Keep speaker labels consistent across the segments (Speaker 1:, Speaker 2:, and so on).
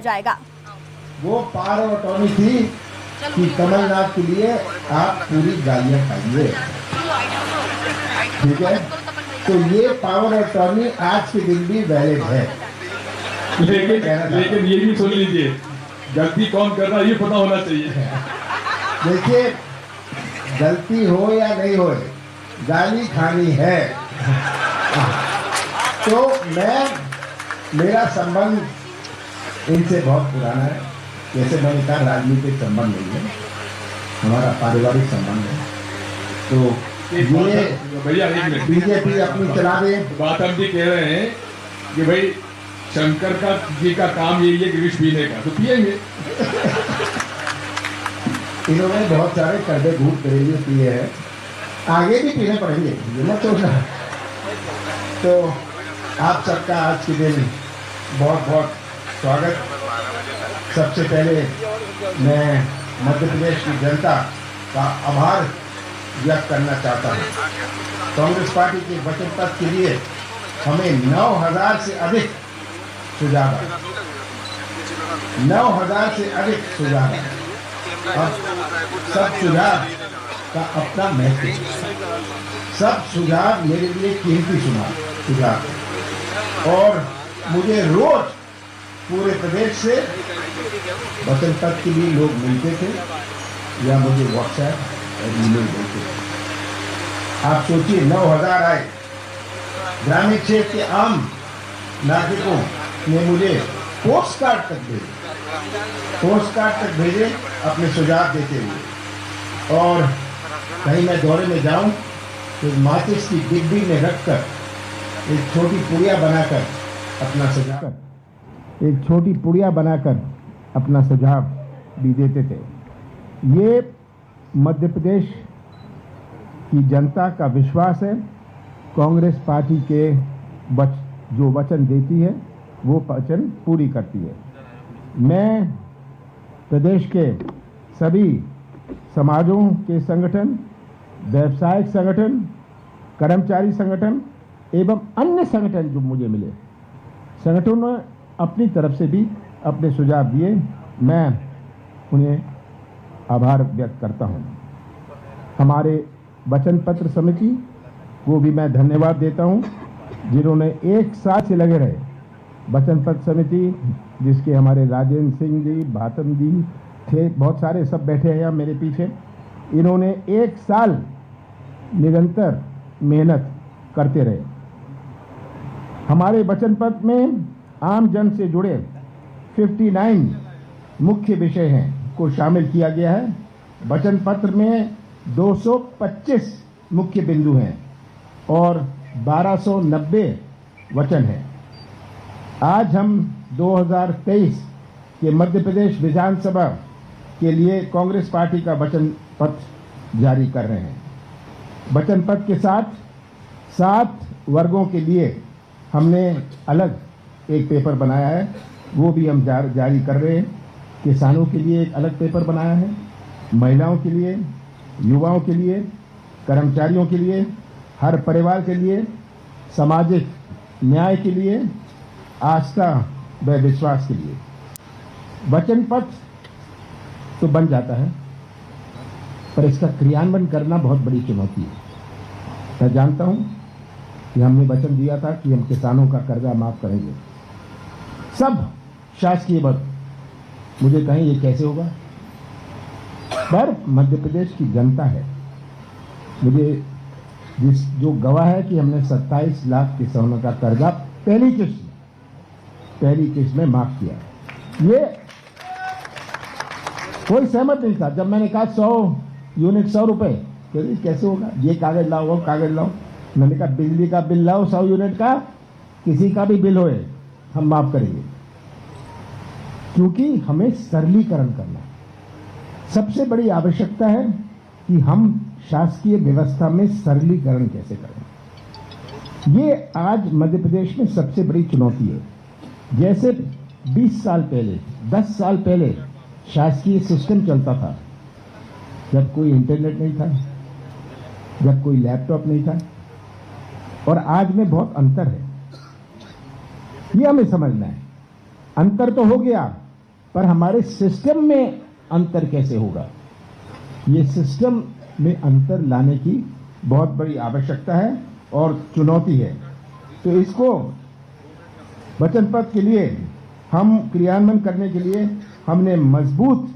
Speaker 1: जाएगा।
Speaker 2: वो power of attorney थी कि कमलनाथ के लिए आप पूरी गालियां खाइए, ठीक है। तो ये पावर ऑफ अटॉर्नी आज के दिन भी वैलिड है।
Speaker 3: लेकिन ये भी सुन लीजिए, गलती कौन कर रहा है ये पता होना चाहिए।
Speaker 2: देखिए, गलती हो या नहीं हो, गाली खानी है। तो मेरा संबंध इनसे बहुत पुराना है। जैसे मैंने कहा, राजनीतिक संबंध नहीं है, हमारा पारिवारिक संबंध है। तो ये
Speaker 3: भैया एक मिनट,
Speaker 2: बीजेपी अपनी चला दे।
Speaker 3: बात हम भी कह रहे हैं कि भाई शंकर का जी का काम यही है कि विष पीने का, तो पिएंगे।
Speaker 2: इन्होंने बहुत सारे कड़वे घूट करेंगे पिए हैं, आगे भी पीने पड़ेंगे, ये मत सोचना। तो आप सबका आज के दिन बहुत बहुत स्वागत। सबसे पहले मैं मध्य प्रदेश की जनता का आभार व्यक्त करना चाहता हूँ। कांग्रेस पार्टी के वचनपत्र के लिए हमें 9,000 से अधिक सुझाव आए, 9,000 से अधिक सुझाव आए। अब सब सुझाव का अपना महत्व है। सब सुझाव मेरे लिए कीमती सुझाव, और मुझे रोज पूरे प्रदेश से वचन पत्र के लिए लोग मिलते थे या मुझे व्हाट्सएप और ईमेल देते थे। आप सोचिए, 9,000 आए। ग्रामीण क्षेत्र के आम नागरिकों ने मुझे पोस्ट कार्ड तक भेजे अपने सुझाव देते हुए। और कहीं मैं दौरे में जाऊं तो माचिस की डिब्बी में रखकर एक छोटी पुड़िया बनाकर अपना सुझाव भी देते थे। ये मध्य प्रदेश की जनता का विश्वास है। कांग्रेस पार्टी के जो वचन देती है वो वचन पूरी करती है। मैं प्रदेश के सभी समाजों के संगठन, व्यवसायिक संगठन, कर्मचारी संगठन एवं अन्य संगठन जो मुझे मिले, संगठनों ने अपनी तरफ से भी अपने सुझाव दिए। मैं उन्हें आभार व्यक्त करता हूं। हमारे वचन पत्र समिति को भी मैं धन्यवाद देता हूं, जिन्होंने एक साथ से लगे रहे। वचन पत्र समिति जिसके हमारे राजेंद्र सिंह जी, भातम जी थे, बहुत सारे सब बैठे हैं मेरे पीछे। इन्होंने एक साल निरंतर मेहनत करते रहे। हमारे वचन पत्र में आम जन से जुड़े 59 मुख्य विषय हैं को शामिल किया गया है। वचन पत्र में 225 मुख्य बिंदु हैं और 1290 वचन हैं। आज हम 2023 के मध्य प्रदेश विधानसभा के लिए कांग्रेस पार्टी का वचन पत्र जारी कर रहे हैं। वचन पत्र के साथ 7 वर्गों के लिए हमने अलग एक पेपर बनाया है, वो भी हम जारी कर रहे हैं। किसानों के लिए एक अलग पेपर बनाया है, महिलाओं के लिए, युवाओं के लिए, कर्मचारियों के लिए, हर परिवार के लिए, सामाजिक न्याय के लिए, आस्था व विश्वास के लिए। वचन पत्र तो बन जाता है, पर इसका क्रियान्वयन करना बहुत बड़ी चुनौती है। मैं जानता हूं कि हमने वचन दिया था कि हम किसानों का कर्जा माफ करेंगे, सब शासकीय वर्ग। मुझे कहें ये कैसे होगा, पर मध्य प्रदेश की जनता है मुझे जो गवाह है कि हमने 27 लाख किसानों का कर्जा पहली किस्त में माफ किया। ये कोई सहमत नहीं था जब मैंने कहा 100 यूनिट 100 रुपए, कैसे होगा, ये कागज लाओ वो कागज लाओ। मैंने कहा बिजली का बिल लाओ 100 यूनिट का, किसी का भी बिल होए हम माफ करेंगे, क्योंकि हमें सरलीकरण करना है। सबसे बड़ी आवश्यकता है कि हम शासकीय व्यवस्था में सरलीकरण कैसे करें। ये आज मध्य प्रदेश में सबसे बड़ी चुनौती है। जैसे 20 साल पहले, 10 साल पहले शासकीय सिस्टम चलता था, जब कोई इंटरनेट नहीं था, जब कोई लैपटॉप नहीं था, और आज में बहुत अंतर है। ये हमें समझना है। अंतर तो हो गया, पर हमारे सिस्टम में अंतर कैसे होगा, ये सिस्टम में अंतर लाने की बहुत बड़ी आवश्यकता है और चुनौती है। तो इसको वचन पत्र के लिए हम क्रियान्वयन करने के लिए हमने मजबूत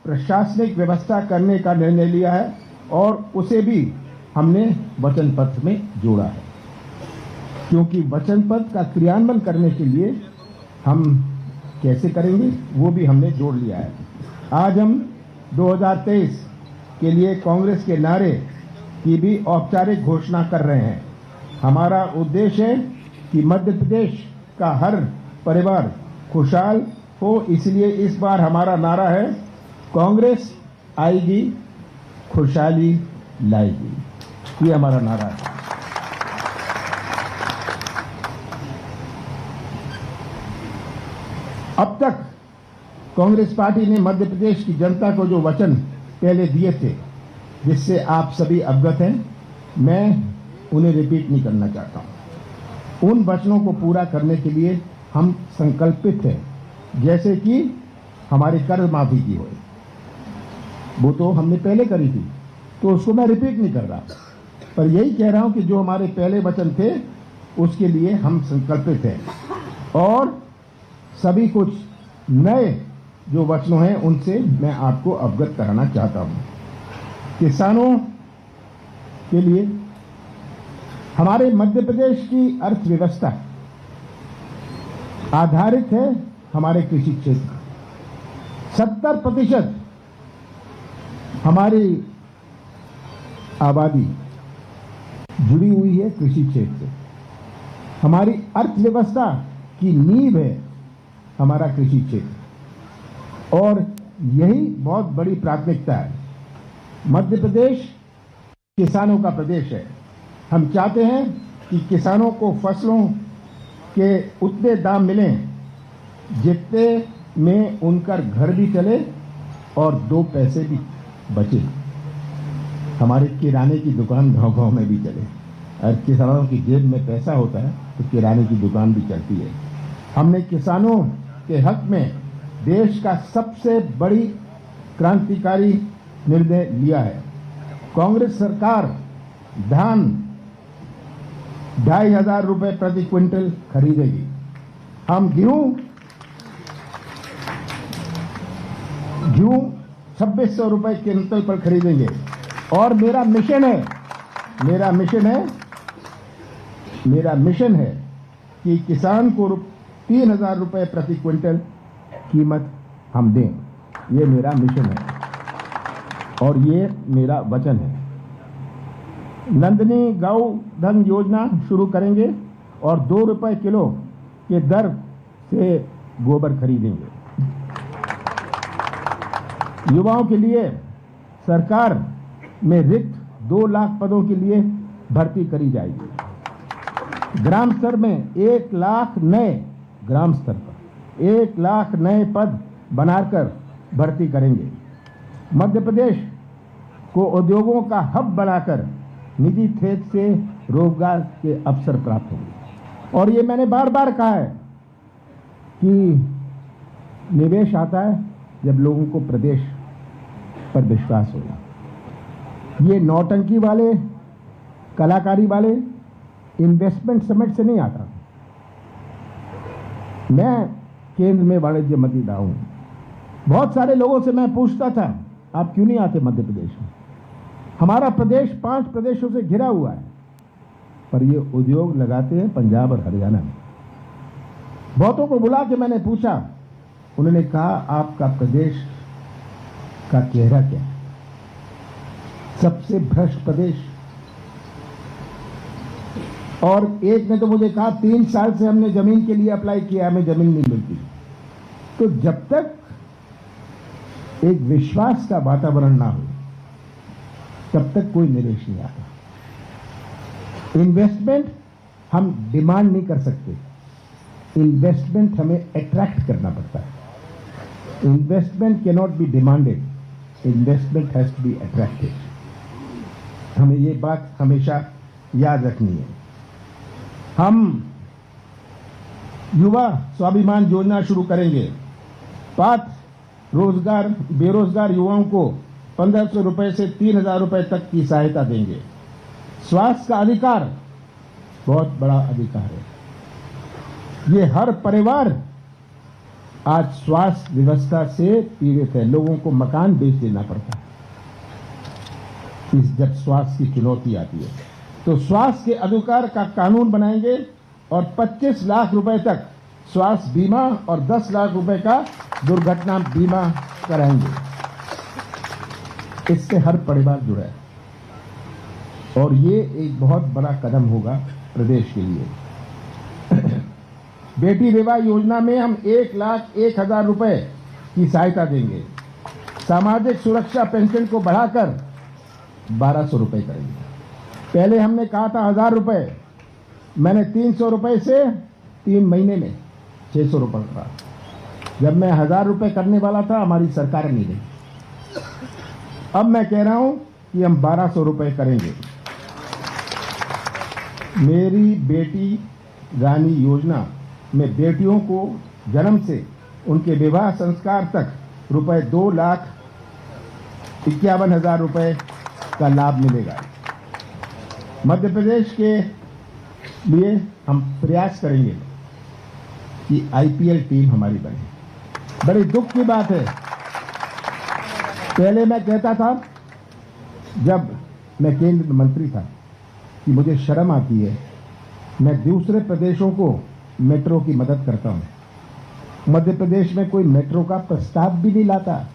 Speaker 2: प्रशासनिक व्यवस्था करने का निर्णय लिया है और उसे भी हमने वचन पत्र में जोड़ा है, क्योंकि वचन पत्र का क्रियान्वयन करने के लिए हम कैसे करेंगे वो भी हमने जोड़ लिया है। आज हम 2023 के लिए कांग्रेस के नारे की भी औपचारिक घोषणा कर रहे हैं। हमारा उद्देश्य है कि मध्य प्रदेश का हर परिवार खुशहाल हो, इसलिए इस बार हमारा नारा है, कांग्रेस आएगी खुशहाली लाएगी। ये हमारा नारा है। अब तक कांग्रेस पार्टी ने मध्य प्रदेश की जनता को जो वचन पहले दिए थे, जिससे आप सभी अवगत हैं, मैं उन्हें रिपीट नहीं करना चाहता हूं। उन वचनों को पूरा करने के लिए हम संकल्पित हैं, जैसे कि हमारी कर्ज माफी की हो, वो तो हमने पहले करी थी, तो उसको मैं रिपीट नहीं कर रहा, पर यही कह रहा हूं कि जो हमारे पहले वचन थे उसके लिए हम संकल्पित हैं और सभी कुछ नए जो वचनों हैं उनसे मैं आपको अवगत कराना चाहता हूं। किसानों के लिए हमारे मध्य प्रदेश की अर्थव्यवस्था आधारित है हमारे कृषि क्षेत्र। 70% हमारी आबादी जुड़ी हुई है कृषि क्षेत्र से। हमारी अर्थव्यवस्था की नींव है हमारा कृषि क्षेत्र और यही बहुत बड़ी प्राथमिकता है। मध्य प्रदेश किसानों का प्रदेश है। हम चाहते हैं कि किसानों को फसलों के उतने दाम मिलें जितने में उनका घर भी चले और 2 पैसे भी बचे। हमारे किराने की दुकान गांव-गांव में भी चले और किसानों की जेब में पैसा होता है तो किराने की दुकान भी चलती है। हमने किसानों के हक में देश का सबसे बड़ी क्रांतिकारी निर्णय लिया है। कांग्रेस सरकार धान 2,500 रुपए प्रति क्विंटल खरीदेगी। हम गेहूं 2,600 रुपए क्विंटल पर खरीदेंगे और मेरा मिशन है कि किसान को 3,000 रुपए प्रति क्विंटल कीमत हम दें। ये मेरा मिशन है और ये मेरा वचन है। नंदनी गौ धन योजना शुरू करेंगे और 2 रुपए किलो के दर से गोबर खरीदेंगे। युवाओं के लिए सरकार में रिक्त 2 लाख पदों के लिए भर्ती करी जाएगी। ग्राम स्तर में 1 लाख नए ग्राम स्तर पर 1 लाख नए पद बनाकर भर्ती करेंगे। मध्य प्रदेश को उद्योगों का हब बनाकर निजी क्षेत्र से रोजगार के अवसर प्राप्त होंगे। और ये मैंने बार बार कहा है कि निवेश आता है जब लोगों को प्रदेश पर विश्वास होगा। ये नौटंकी वाले, कलाकारी वाले इन्वेस्टमेंट समिट से नहीं आता। मैं केंद्र में वाणिज्य मंत्री रहा हूं। बहुत सारे लोगों से मैं पूछता था, आप क्यों नहीं आते मध्य प्रदेश में? हमारा प्रदेश 5 प्रदेशों से घिरा हुआ है, पर ये उद्योग लगाते हैं पंजाब और हरियाणा में। बहुतों को बुला के मैंने पूछा, उन्होंने कहा आपका प्रदेश का चेहरा क्या है? सबसे भ्रष्ट प्रदेश। और एक ने तो मुझे कहा 3 साल से हमने जमीन के लिए अप्लाई किया, हमें जमीन नहीं मिलती। तो जब तक एक विश्वास का वातावरण ना हो तब तक कोई निवेश नहीं आता। इन्वेस्टमेंट हम डिमांड नहीं कर सकते, इन्वेस्टमेंट हमें अट्रैक्ट करना पड़ता है। Investment can not be demanded, investment has to be attracted. हमें ये बात हमेशा याद रखनी है। हम युवा स्वाभिमान योजना शुरू करेंगे। पात्र रोजगार बेरोजगार युवाओं को 1500 रुपए से 3000 रुपए तक की सहायता देंगे। स्वास्थ्य का अधिकार बहुत बड़ा अधिकार है। ये हर परिवार आज स्वास्थ्य व्यवस्था से पीड़ित है। लोगों को मकान बेच देना पड़ता है जब स्वास्थ्य की चुनौती आती है। तो स्वास्थ्य के अधिकार का कानून बनाएंगे और 25 लाख रुपए तक स्वास्थ्य बीमा और 10 लाख रुपए का दुर्घटना बीमा कराएंगे। इससे हर परिवार जुड़ा है और ये एक बहुत बड़ा कदम होगा प्रदेश के लिए। बेटी विवाह योजना में हम 1,01,000 रुपए की सहायता देंगे। सामाजिक सुरक्षा पेंशन को बढ़ाकर 1200 रुपए करेंगे। पहले हमने कहा था 1000 रुपए, मैंने 300 रुपए से 3 महीने में 600 रुपए करा। जब मैं 1000 रुपए करने वाला था हमारी सरकार नहीं दी। अब मैं कह रहा हूं कि हम 1200 रुपए करेंगे। मेरी बेटी रानी योजना में बेटियों को जन्म से उनके विवाह संस्कार तक रुपए 2,51,000 रुपए का लाभ मिलेगा। मध्य प्रदेश के लिए हम प्रयास करेंगे कि आईपीएल टीम हमारी बने। बड़ी दुख की बात है, पहले मैं कहता था जब मैं केंद्र मंत्री था कि मुझे शर्म आती है, मैं दूसरे प्रदेशों को मेट्रो की मदद करता हूं। मध्य प्रदेश में कोई मेट्रो का प्रस्ताव भी नहीं लाता।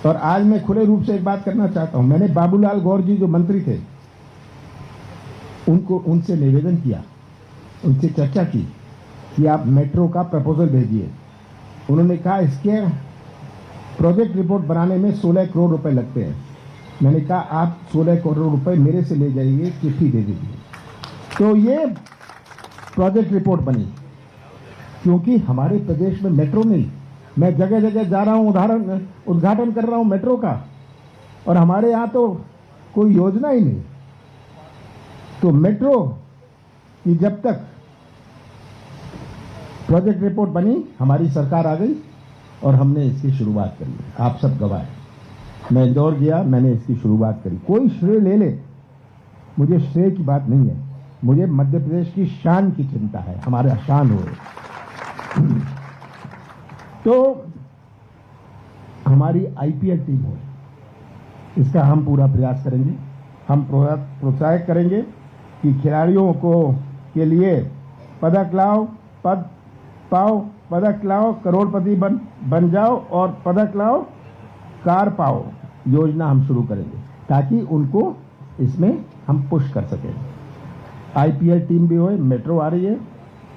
Speaker 2: और आज मैं खुले रूप से एक बात करना चाहता हूं। मैंने बाबूलाल गौर जी जो मंत्री थे उनसे निवेदन किया, उनसे चर्चा की कि आप मेट्रो का प्रपोजल भेजिए। उन्होंने कहा इसके प्रोजेक्ट रिपोर्ट बनाने में 16 करोड़ रुपए लगते हैं। मैंने कहा आप 16 करोड़ रुपए मेरे से ले जाइए, चिट्ठी दे दीजिए। तो ये प्रोजेक्ट रिपोर्ट बनी, क्योंकि हमारे प्रदेश में मेट्रो नहीं। मैं जगह जगह जा रहा हूं, उद्घाटन कर रहा हूं मेट्रो का, और हमारे यहां तो कोई योजना ही नहीं। तो मेट्रो की जब तक प्रोजेक्ट रिपोर्ट बनी, हमारी सरकार आ गई और हमने इसकी शुरुआत करी। आप सब गवाह हैं। मैं इंदौर गया, मैंने इसकी शुरुआत करी। कोई श्रेय ले ले, मुझे श्रेय की बात नहीं है। मुझे मध्य प्रदेश की शान की चिंता है, हमारा शान हो। तो हमारी आईपीएल टीम हो, इसका हम पूरा प्रयास करेंगे। हम प्रोत्साहित करेंगे कि खिलाड़ियों के लिए पदक लाओ, पद पाओ, पदक लाओ, करोड़पति बन जाओ, और पदक लाओ, कार पाओ योजना हम शुरू करेंगे, ताकि उनको इसमें हम पुश कर सकें। आईपीएल टीम भी होए, मेट्रो आ रही है,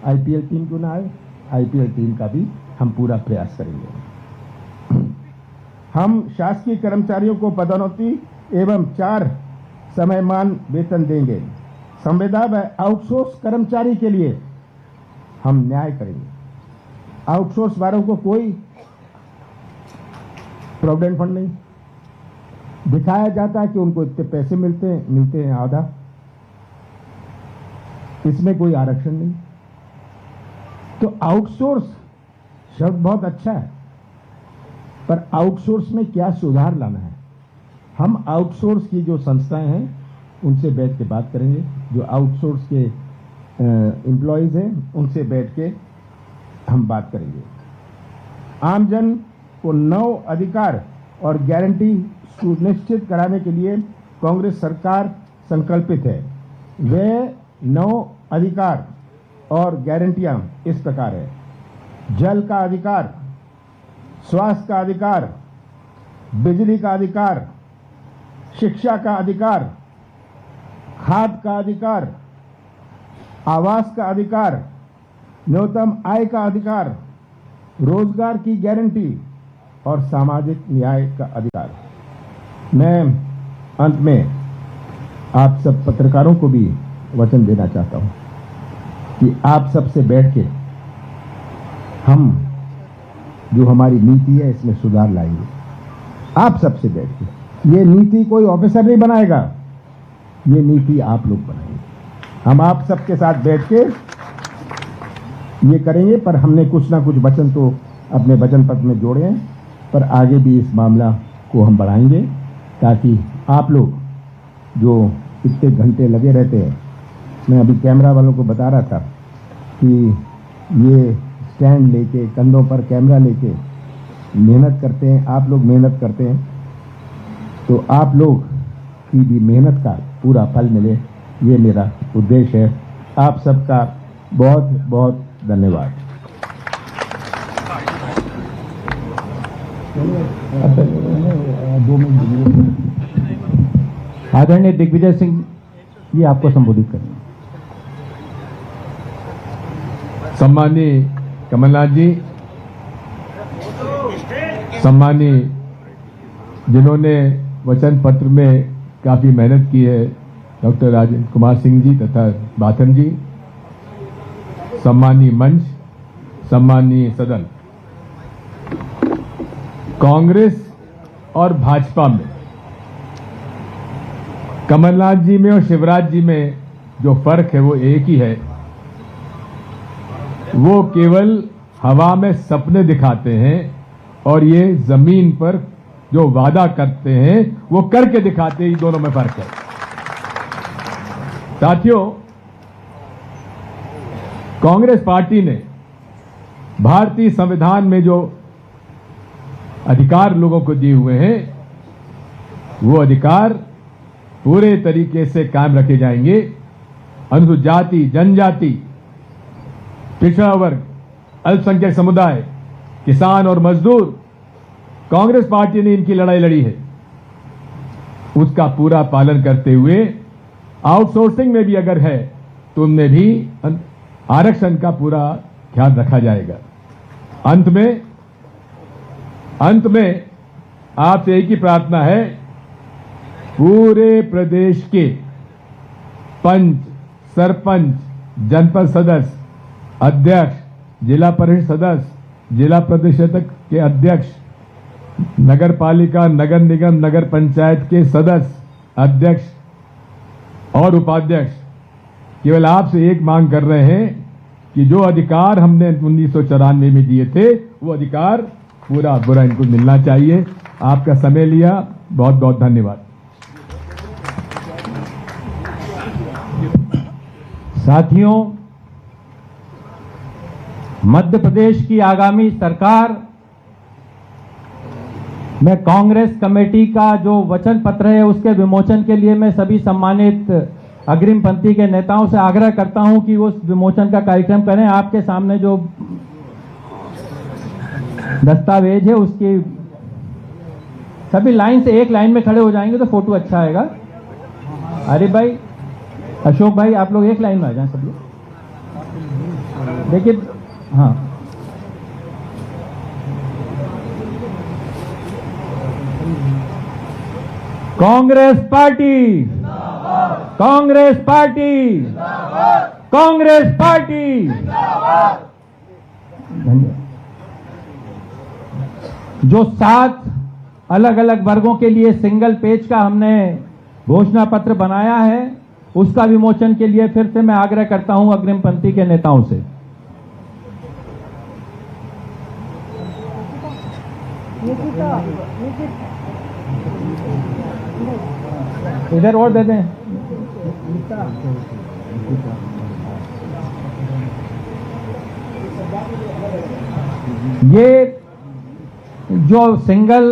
Speaker 2: आईपीएल टीम क्यों ना आए, आईपीएल टीम का भी हम पूरा प्रयास करेंगे। हम शासकीय कर्मचारियों को पदोन्नति एवं 4 समयमान वेतन देंगे। संविदा व आउटसोर्स कर्मचारी के लिए हम न्याय करेंगे। आउटसोर्स वालों को कोई प्रोविडेंट फंड नहीं, दिखाया जाता है कि उनको इतने पैसे मिलते हैं आधा, इसमें कोई आरक्षण नहीं। तो आउटसोर्स शब्द बहुत अच्छा है, पर आउटसोर्स में क्या सुधार लाना है, हम आउटसोर्स की जो संस्थाएं हैं उनसे बैठ के बात करेंगे। जो आउटसोर्स के एम्प्लॉयज हैं उनसे बैठ के हम बात करेंगे। आमजन को 9 अधिकार और गारंटी सुनिश्चित कराने के लिए कांग्रेस सरकार संकल्पित है। वे 9 अधिकार और गारंटियां इस प्रकार है: जल का अधिकार, स्वास्थ्य का अधिकार, बिजली का अधिकार, शिक्षा का अधिकार, खाद का अधिकार, आवास का अधिकार, न्यूनतम आय का अधिकार, रोजगार की गारंटी और सामाजिक न्याय का अधिकार। मैं अंत में आप सब पत्रकारों को भी वचन देना चाहता हूं कि आप सबसे बैठ के हम जो हमारी नीति है इसमें सुधार लाएंगे। आप सबसे बैठ के, ये नीति कोई ऑफिसर नहीं बनाएगा, ये नीति आप लोग बनाएंगे। हम आप सबके साथ बैठ के ये करेंगे, पर हमने कुछ ना कुछ वचन तो अपने वचन पत्र में जोड़े हैं, पर आगे भी इस मामला को हम बढ़ाएंगे ताकि आप लोग जो इतने घंटे लगे रहते हैं, मैं अभी कैमरा वालों को बता रहा था कि ये स्टैंड लेके कंधों पर कैमरा लेके मेहनत करते हैं, आप लोग मेहनत करते हैं, तो आप लोग की भी मेहनत का पूरा फल मिले, ये मेरा उद्देश्य है। आप सबका बहुत बहुत धन्यवाद।
Speaker 1: आदरणीय दिग्विजय सिंह जी आपको संबोधित करेंगे।
Speaker 3: सम्मानीय कमलनाथ जी, सम्मानीय जिन्होंने वचन पत्र में काफी मेहनत की है, डॉक्टर राजेंद्र कुमार सिंह जी तथा बाथम जी, सम्मानीय मंच, सम्मानीय सदन, कांग्रेस और भाजपा में, कमलनाथ जी में और शिवराज जी में जो फर्क है वो एक ही है, वो केवल हवा में सपने दिखाते हैं और ये जमीन पर जो वादा करते हैं वो करके दिखाते हैं। दोनों में फर्क है। साथियों, कांग्रेस पार्टी ने भारतीय संविधान में जो अधिकार लोगों को दिए हुए हैं वो अधिकार पूरे तरीके से कायम रखे जाएंगे। अनुसूचित जाति, जनजाति, पिछड़ा वर्ग, अल्पसंख्यक समुदाय, किसान और मजदूर, कांग्रेस पार्टी ने इनकी लड़ाई लड़ी है, उसका पूरा पालन करते हुए आउटसोर्सिंग में भी अगर है तो उनमें भी आरक्षण का पूरा ख्याल रखा जाएगा। अंत में आपसे एक ही प्रार्थना है, पूरे प्रदेश के पंच, सरपंच, जनपद सदस्य, अध्यक्ष, जिला परिषद सदस्य, जिला परिषद के अध्यक्ष, नगर पालिका, नगर निगम, नगर पंचायत के सदस्य, अध्यक्ष और उपाध्यक्ष केवल आपसे एक मांग कर रहे हैं कि जो अधिकार हमने 1994 में दिए थे वो अधिकार पूरा पूरा इनको मिलना चाहिए। आपका समय लिया, बहुत बहुत धन्यवाद।
Speaker 1: साथियों, मध्य प्रदेश की आगामी सरकार में कांग्रेस कमेटी का जो वचन पत्र है उसके विमोचन के लिए मैं सभी सम्मानित अग्रिम पंक्ति के नेताओं से आग्रह करता हूं कि उस विमोचन का कार्यक्रम करें। आपके सामने जो दस्तावेज है उसकी सभी लाइन से एक लाइन में खड़े हो जाएंगे तो फोटो अच्छा आएगा। अरे भाई, अशोक भाई, आप लोग एक लाइन में आ जाएं सब लोग। देखिए, हाँ, Congress party, Congress party, Congress party. धन्यवाद। जो 7 अलग अलग वर्गों के लिए सिंगल पेज का हमने घोषणा पत्र बनाया है उसका विमोचन के लिए फिर से मैं आग्रह करता हूं अग्रिम पंक्ति के नेताओं से। इधर और दे दें। ये जो सिंगल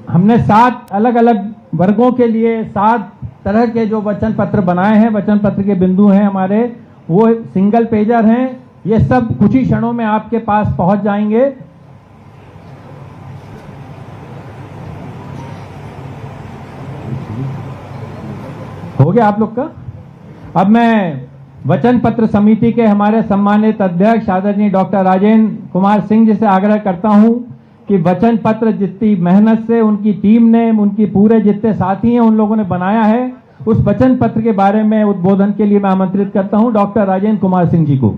Speaker 1: हमने 7 अलग अलग वर्गों के लिए 7 तरह के जो वचन पत्र बनाए हैं, वचन पत्र के बिंदु हैं हमारे, वो सिंगल पेजर हैं। ये सब कुछ ही क्षणों में आपके पास पहुंच जाएंगे। हो गया आप लोग का। अब मैं वचन पत्र समिति के हमारे सम्मानित अध्यक्ष आदरणीय डॉक्टर राजेंद्र कुमार सिंह जी से आग्रह करता हूं कि वचन पत्र जितनी मेहनत से उनकी टीम ने, उनकी पूरे जितने साथी हैं उन लोगों ने बनाया है, उस वचन पत्र के बारे में उद्बोधन के लिए मैं आमंत्रित करता हूं डॉक्टर राजेंद्र कुमार सिंह जी को।